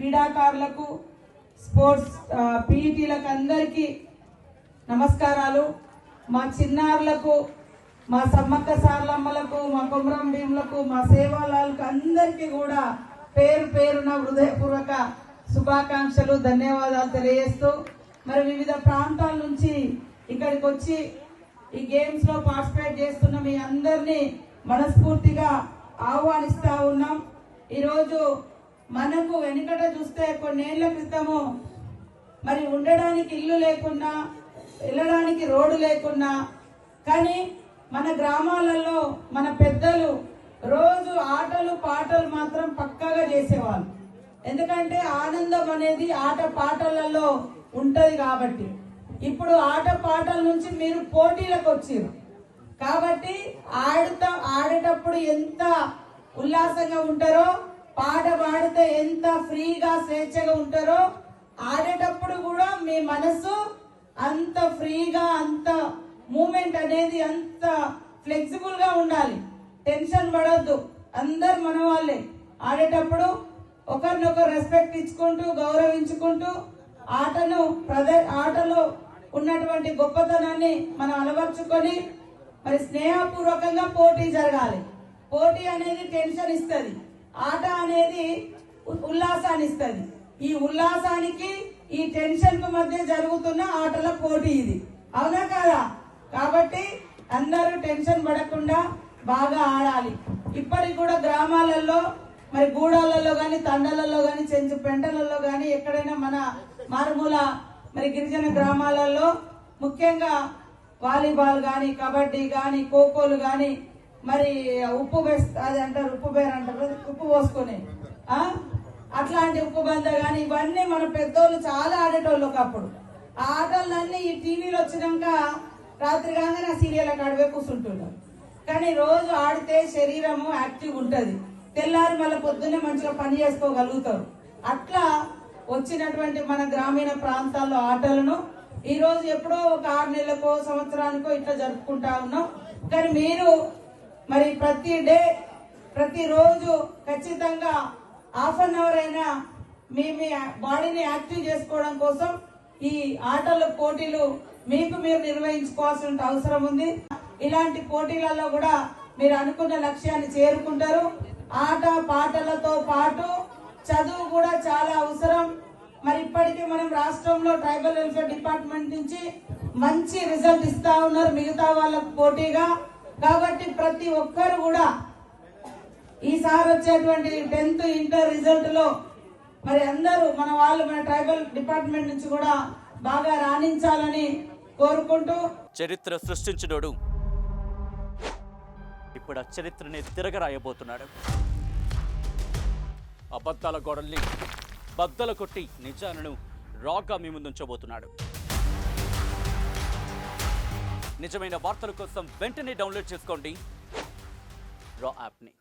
క్రీడాకారులకు స్పోర్ట్స్ పీఈటీలకు అందరికీ నమస్కారాలు. మా చిన్నారులకు, మా సమ్మక్క సార్లమ్మలకు, మా కొమరం భీములకు, మా సేవాలాలకు అందరికీ కూడా పేరు పేరున హృదయపూర్వక శుభాకాంక్షలు, ధన్యవాదాలు తెలియజేస్తూ మరి వివిధ ప్రాంతాల నుంచి ఇక్కడికి వచ్చి ఈ గేమ్స్ లో పార్టిసిపేట్ చేస్తున్న మీ అందరినీ మనస్ఫూర్తిగా ఆహ్వానిస్తా ఉన్నాం. ఈరోజు మనకు వెనుకట చూస్తే కొన్నేళ్ల క్రితము మరి ఉండడానికి ఇల్లు లేకున్నా, వెళ్ళడానికి రోడ్డు లేకున్నా, కానీ మన గ్రామాలలో మన పెద్దలు రోజు ఆటలు పాటలు మాత్రం పక్కాగా చేసేవాళ్ళు. ఎందుకంటే ఆనందం అనేది ఆట పాటలలో ఉంటది కాబట్టి. ఇప్పుడు ఆట పాటల నుంచి మీరు పోటీలకు వచ్చారు కాబట్టి ఆడేటప్పుడు ఎంత ఉల్లాసంగా ఉంటారో, పాట పాడితే ఎంత ఫ్రీగా స్వేచ్ఛగా ఉంటారో, ఆడేటప్పుడు కూడా మీ మనసు అంత ఫ్రీగా, అంత మూమెంట్ అనేది అంత ఫ్లెక్సిబుల్ గా ఉండాలి. టెన్షన్ పడద్దు. అందరు మన వాళ్ళే. ఆడేటప్పుడు ఒకరినొకరు రెస్పెక్ట్ ఇచ్చుకుంటూ, గౌరవించుకుంటూ ఆటలో ఉన్నటువంటి గొప్పతనాన్ని మనం అలవర్చుకొని మరి స్నేహపూర్వకంగా పోటీ జరగాలి. పోటీ అనేది టెన్షన్ ఇస్తుంది, ఆట అనేది ఉల్లాసాన్ని ఇస్తుంది. ఈ ఉల్లాసానికి ఈ టెన్షన్ కు మధ్య జరుగుతున్న ఆటల పోటీ ఇది, అవునా కాదా? కాబట్టి అందరూ టెన్షన్ పడకుండా బాగా ఆడాలి. ఇప్పటికి కూడా గ్రామాలలో మరి గూడాలలో గాని, తండలలో గాని, చెంచు పెంటలలో గాని, ఎక్కడైనా మన మారుమూల మరి గిరిజన గ్రామాలలో ముఖ్యంగా వాలీబాల్ గాని, కబడ్డీ గాని, ఖోఖోలు గాని, మరి ఉప్పు అది అంటారు, ఉప్పు బేర అంటారు, ఉప్పు పోసుకుని అట్లాంటి ఉప్పు బంద గాని, ఇవన్నీ మన పెద్దోళ్ళు చాలా ఆడేటోళ్ళు ఒకప్పుడు. ఆ ఆటలన్నీ ఈ టీవీలో వచ్చినాక రాత్రి కాగానే సీరియల్ అడివే కూర్చుంటున్నారు. కానీ రోజు ఆడితే శరీరము యాక్టివ్ ఉంటది, తెల్లారి మళ్ళీ పొద్దున్నే మంచిగా పని చేసుకోగలుగుతారు. అట్లా వచ్చినటువంటి మన గ్రామీణ ప్రాంతాల్లో ఆటలను ఈ రోజు ఎప్పుడో ఒక 6 నెలలకో సంవత్సరానికో ఇట్లా జరుపుకుంటా ఉన్నాం. కానీ మీరు మరి ప్రతిరోజు ఖచ్చితంగా ½ అయినా మీ బాడీని యాక్టివ్ చేసుకోవడం కోసం ఈ ఆటల పోటీలు మీకు మీరు నిర్వహించుకోవాల్సిన అవసరం ఉంది. ఇలాంటి పోటీలలో కూడా మీరు అనుకున్న లక్ష్యాన్ని చేరుకుంటారు. ఆట పాటలతో పాటు చదువు కూడా చాలా అవసరం. మరి ఇప్పటికీ మనం రాష్ట్రంలో ట్రైబల్ వెల్ఫేర్ డిపార్ట్మెంట్ నుంచి మంచి రిజల్ట్ ఇస్తా ఉన్నారు మిగతా వాళ్ళకు పోటీగా. కాబట్టి ప్రతి ఒక్కరు కూడా ఈసారి వచ్చేటువంటి 10th ఇంటర్ రిజల్ట్ లో మరి అందరూ మన వాళ్ళు మన ట్రైబల్ డిపార్ట్మెంట్ నుంచి కూడా బాగా రాణించాలని కోరుకుంటూ, చరిత్ర సృష్టించినోడు ఇప్పుడు ఆ చరిత్రని తిరగరాయబోతున్నాడు. అబద్ధాల గోడల్ని బద్దలు కొట్టి నిజాలను రాగా మీ ముందుంచబోతున్నాడు. నిజమైన వార్తల కోసం వెంటనే డౌన్లోడ్ చేసుకోండి రా యాప్ని.